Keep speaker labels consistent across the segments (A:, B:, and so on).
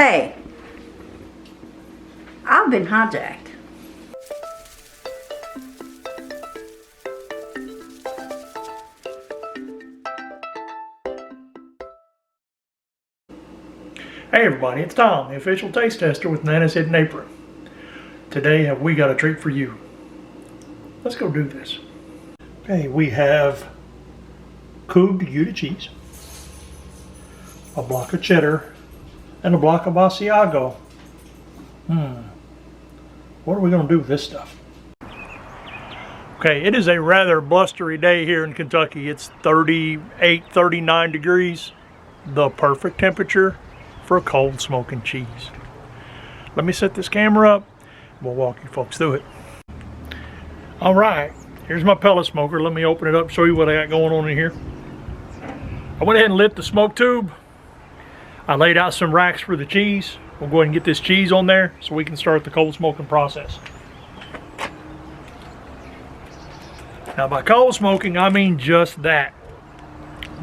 A: Hey, I've been hijacked.
B: Hey everybody, it's Tom, the official taste tester with Nana's Hidden Apron. Today have we got a treat for you. Let's go do this. Okay, we have cubed Gouda cheese, a block of cheddar, and a block of Asiago. What are we going to do with this stuff? Okay, it is a rather blustery day here in Kentucky. It's 38, 39 degrees, the perfect temperature for a cold smoking cheese. Let me set this camera up. We'll walk you folks through it. All right, here's my pellet smoker. Let me open it up, show you what I got going on in here. I went ahead and lit the smoke tube. I laid out some racks for the cheese. We'll go ahead and get this cheese on there so we can start the cold smoking process. Now by cold smoking, I mean just that.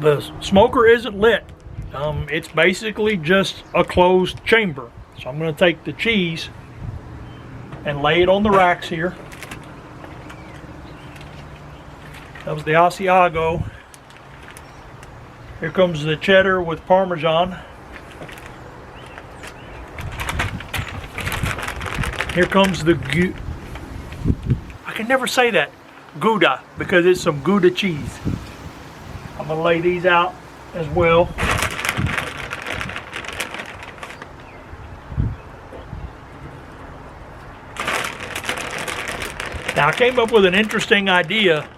B: The smoker isn't lit. It's basically just a closed chamber. So I'm going to take the cheese and lay it on the racks here. That was the Asiago. Here comes the cheddar with Parmesan. Here comes the I can never say that, Gouda, because it's some Gouda cheese. I'm going to lay these out as well. Now I came up with an interesting idea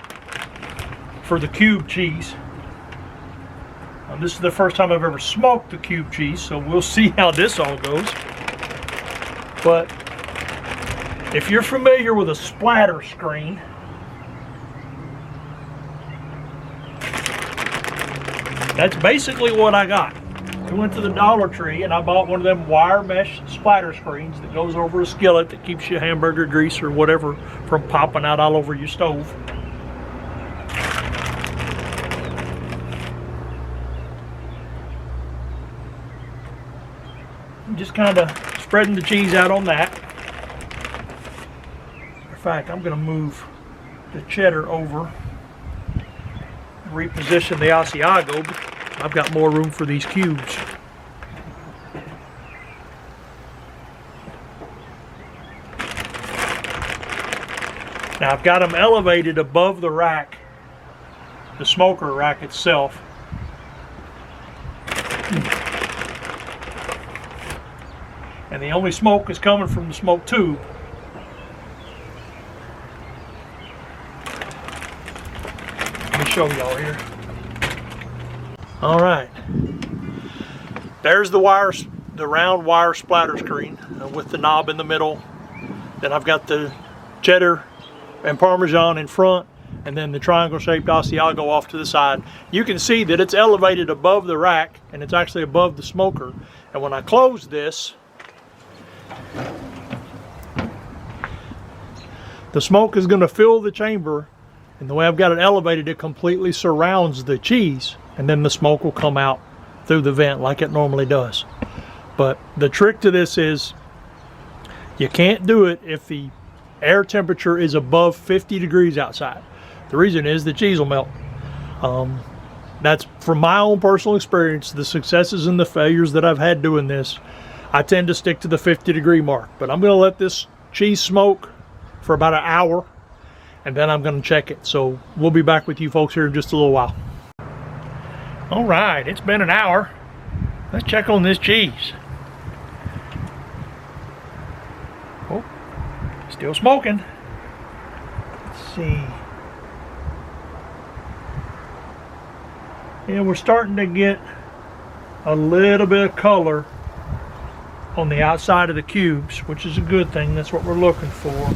B: for the cube cheese. This is the first time I've ever smoked the cube cheese, so we'll see how this all goes. But if you're familiar with a splatter screen, that's basically what I got. I went to the Dollar Tree and I bought one of them wire mesh splatter screens that goes over a skillet that keeps your hamburger grease or whatever from popping out all over your stove. I'm just kind of spreading the cheese out on that. In fact, I'm going to move the cheddar over and reposition the Asiago. I've got more room for these cubes. Now I've got them elevated above the rack, the smoker rack itself. And the only smoke is coming from the smoke tube. Let me show y'all here. All right, there's the wires, the round wire splatter screen with the knob in the middle. Then I've got the cheddar and Parmesan in front, and then the triangle shaped Asiago off to the side. You can see that it's elevated above the rack and it's actually above the smoker. And when I close this, the smoke is going to fill the chamber, and the way I've got it elevated, it completely surrounds the cheese, and then the smoke will come out through the vent like it normally does. But the trick to this is you can't do it if the air temperature is above 50 degrees outside. The reason is the cheese will melt. That's from my own personal experience, the successes and the failures that I've had doing this. I tend to stick to the 50-degree mark, but I'm going to let this cheese smoke for about an hour, and then I'm going to check it. So we'll be back with you folks here in just a little while. All right, it's been an hour. Let's check on this cheese. Oh, still smoking. Let's see. Yeah, we're starting to get a little bit of color on the outside of the cubes, which is a good thing. That's what we're looking for.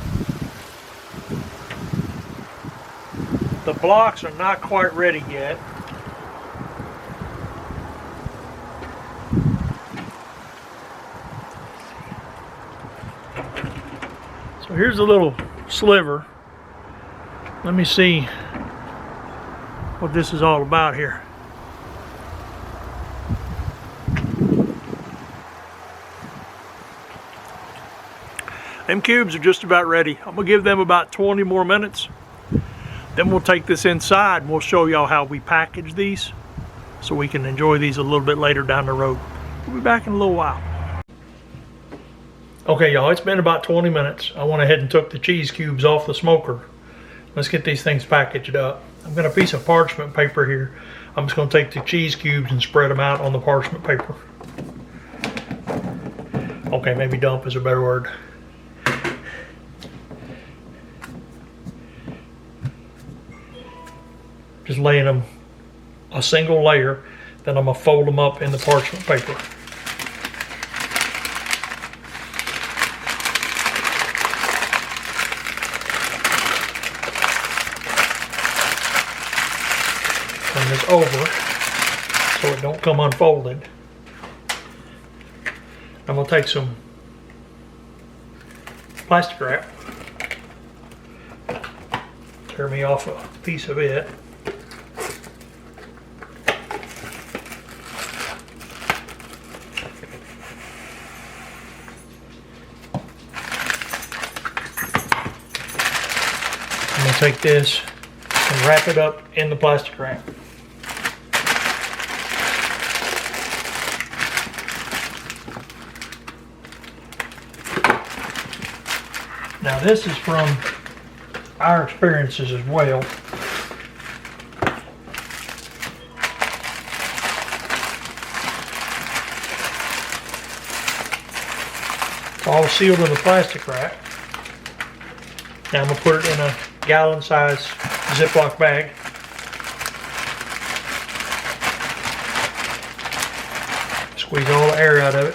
B: The blocks are not quite ready yet. So here's a little sliver. Let me see what this is all about here. Them cubes are just about ready. I'm gonna give them about 20 more minutes. Then we'll take this inside and we'll show y'all how we package these so we can enjoy these a little bit later down the road. We'll be back in a little while. Okay, y'all, it's been about 20 minutes. I went ahead and took the cheese cubes off the smoker. Let's get these things packaged up. I've got a piece of parchment paper here. I'm just gonna take the cheese cubes and spread them out on the parchment paper. Okay, maybe dump is a better word. Just laying them a single layer, then I'm gonna fold them up in the parchment paper. Turn this over so it don't come unfolded. I'm gonna take some plastic wrap, tear me off a piece of it. I'm gonna take this and wrap it up in the plastic wrap. Now this is from our experiences as well. It's all sealed in the plastic wrap. Now I'm going to put it in a gallon size Ziploc bag. Squeeze all the air out of it.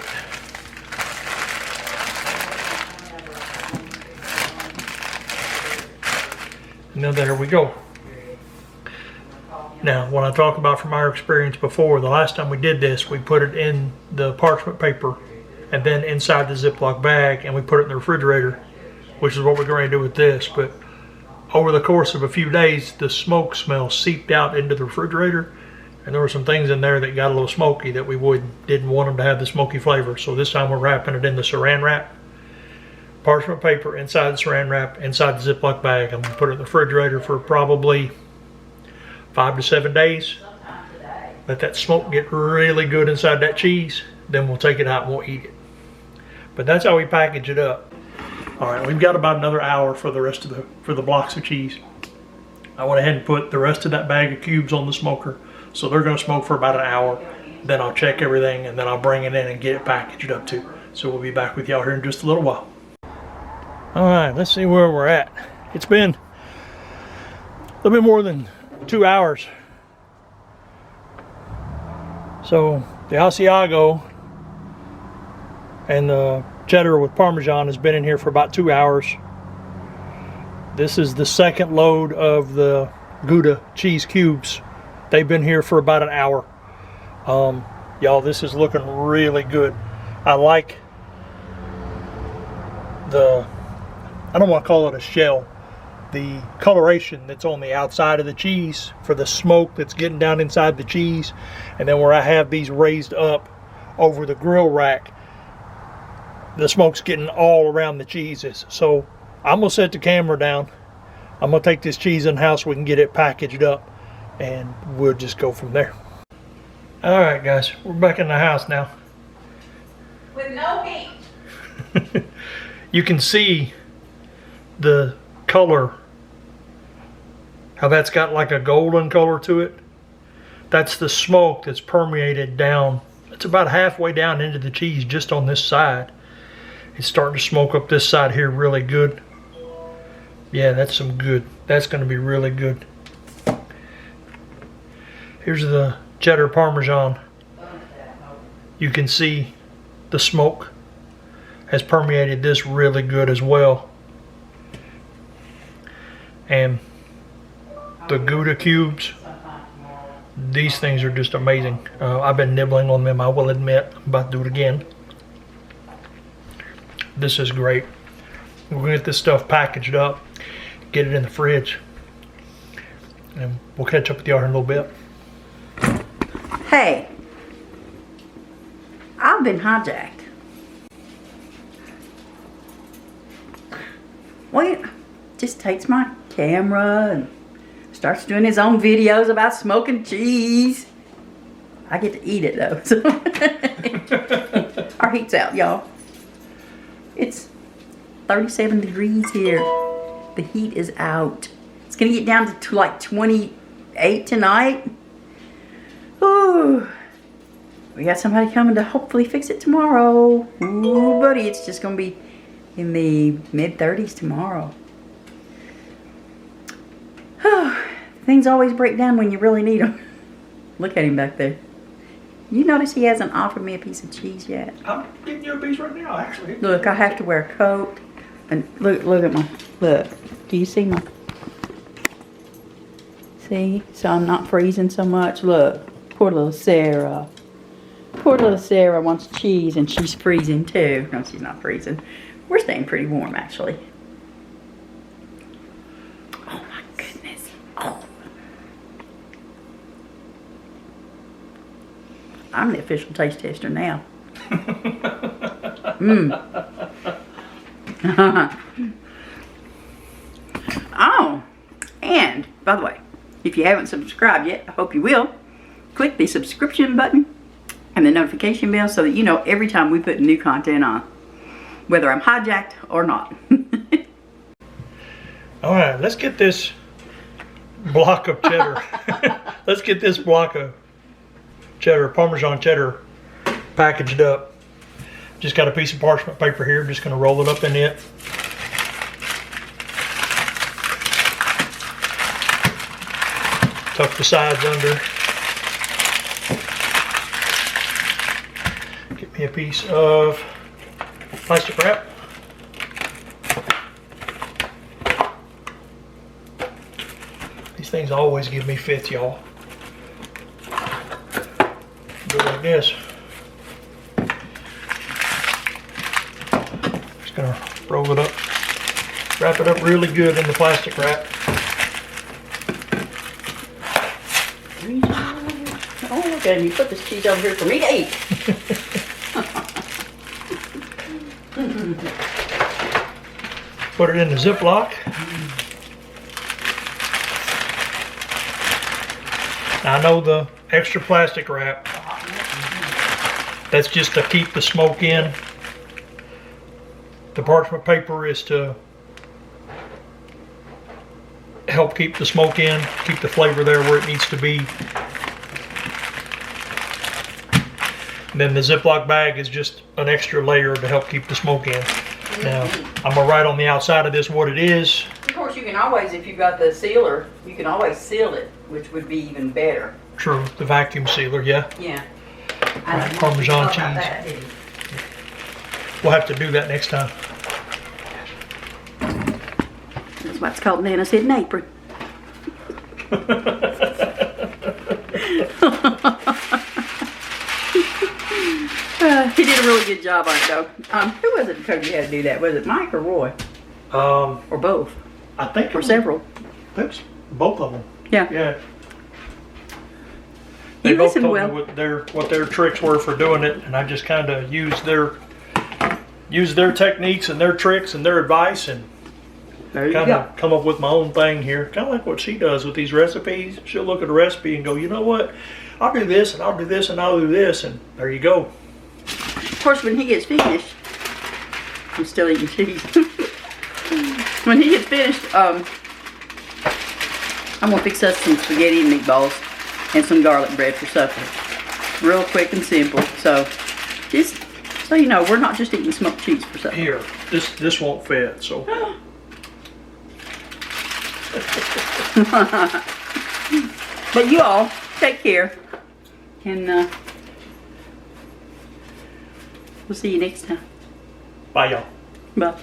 B: And then there we go. Now, when I talk about from our experience before, the last time we did this, we put it in the parchment paper and then inside the Ziploc bag, and we put it in the refrigerator, which is what we're going to do with this. But over the course of a few days, the smoke smell seeped out into the refrigerator, and there were some things in there that got a little smoky that we didn't want them to have the smoky flavor. So this time we're wrapping it in the saran wrap. Parchment paper inside the saran wrap, inside the Ziploc bag. I'm going to put it in the refrigerator for probably 5 to 7 days. Let that smoke get really good inside that cheese. Then we'll take it out and we'll eat it. But that's how we package it up. All right, we've got about another hour for the rest of the blocks of cheese. I went ahead and put the rest of that bag of cubes on the smoker. So they're going to smoke for about an hour. Then I'll check everything and then I'll bring it in and get it packaged up too. So we'll be back with y'all here in just a little while. All right, let's see where we're at. It's been a little bit more than 2 hours. So the Asiago and the cheddar with Parmesan has been in here for about 2 hours. This is the second load of the Gouda cheese cubes. They've been here for about an hour. Y'all, this is looking really good. I like I don't want to call it a shell, the coloration that's on the outside of the cheese for the smoke that's getting down inside the cheese. And then where I have these raised up over the grill rack, the smoke's getting all around the cheeses. So I'm going to set the camera down. I'm going to take this cheese in the house so we can get it packaged up, and we'll just go from there. All right, guys, we're back in the house now.
A: With no heat.
B: You can see the color, how that's got like a golden color to it. That's the smoke that's permeated down. It's about halfway down into the cheese just on this side. It's starting to smoke up this side here really good. Yeah, that's some good. That's going to be really good. Here's the cheddar Parmesan. You can see the smoke has permeated this really good as well. And the Gouda cubes, these things are just amazing. I've been nibbling on them, I will admit. I'm about to do it again. This is great. We're gonna get this stuff packaged up, get it in the fridge, and we'll catch up with y'all in a little bit.
A: Hey, I've been hijacked.
C: Well, just takes my camera and starts doing his own videos about smoking cheese. I get to eat it though. So our heat's out, y'all. It's 37 degrees here. The heat is out. It's gonna get down to like 28 tonight. Ooh. We got somebody coming to hopefully fix it tomorrow. Ooh, buddy, it's just gonna be in the mid-30s tomorrow. Things always break down when you really need them. Look at him back there. You notice he hasn't offered me a piece of cheese yet?
B: I'm getting you a piece right now, actually.
C: Look, I have to wear a coat. And look at my, look. Do you see my, see? So I'm not freezing so much. Look, poor little Sarah. Poor little Sarah wants cheese and she's freezing too. No, she's not freezing. We're staying pretty warm actually. Oh my goodness. Oh. I'm the official taste tester now. Oh, and by the way, if you haven't subscribed yet, I hope you will. Click the subscription button and the notification bell so that you know every time we put new content on, whether I'm hijacked or not.
B: All right, let's get this block of cheddar. Let's get this block of cheddar, Parmesan cheddar, packaged up. Just got a piece of parchment paper here. I'm just going to roll it up in it. Tuck the sides under. Get me a piece of plastic wrap. These things always give me fits, y'all. Do it like this. Just gonna roll it up, wrap it up really good in the plastic wrap.
C: Oh, look at him. You put this cheese over here for me to eat.
B: Put it in the Ziploc. Now, I know the extra plastic wrap, that's just to keep the smoke in. The parchment paper is to help keep the smoke in, keep the flavor there where it needs to be. And then the Ziploc bag is just an extra layer to help keep the smoke in. Now, I'm gonna write on the outside of this what it is.
C: Of course, you can always, if you've got the sealer, you can always seal it, which would be even better.
B: True, the vacuum sealer, yeah.
C: Yeah.
B: Right, Parmesan cheese.
C: That,
B: We'll have to do that next time.
C: that's why it's called Nana's Hidden Apron. He did a really good job on it, though. Who was it that told you how to do that? Was it Mike or Roy? Or both?
B: I think
C: Or several?
B: That's both of them.
C: Yeah.
B: Yeah.
C: You
B: They both
C: listen
B: told
C: well.
B: me what their tricks were for doing it, and I just kind of used their techniques and their tricks and their advice, and
C: There you
B: kind
C: go.
B: of come up with my own thing here. Kind of like what she does with these recipes. She'll look at a recipe and go, you know what? I'll do this, and I'll do this, and I'll do this, and there you go.
C: Of course, when he gets finished, I'm still eating cheese. When he gets finished, I'm gonna fix us some spaghetti and meatballs and some garlic bread for supper. Real quick and simple. So, just so you know, we're not just eating smoked cheese for supper.
B: Here, this won't fit, so.
C: But you all take care, and we'll see you next time.
B: Bye, y'all.
C: Bye.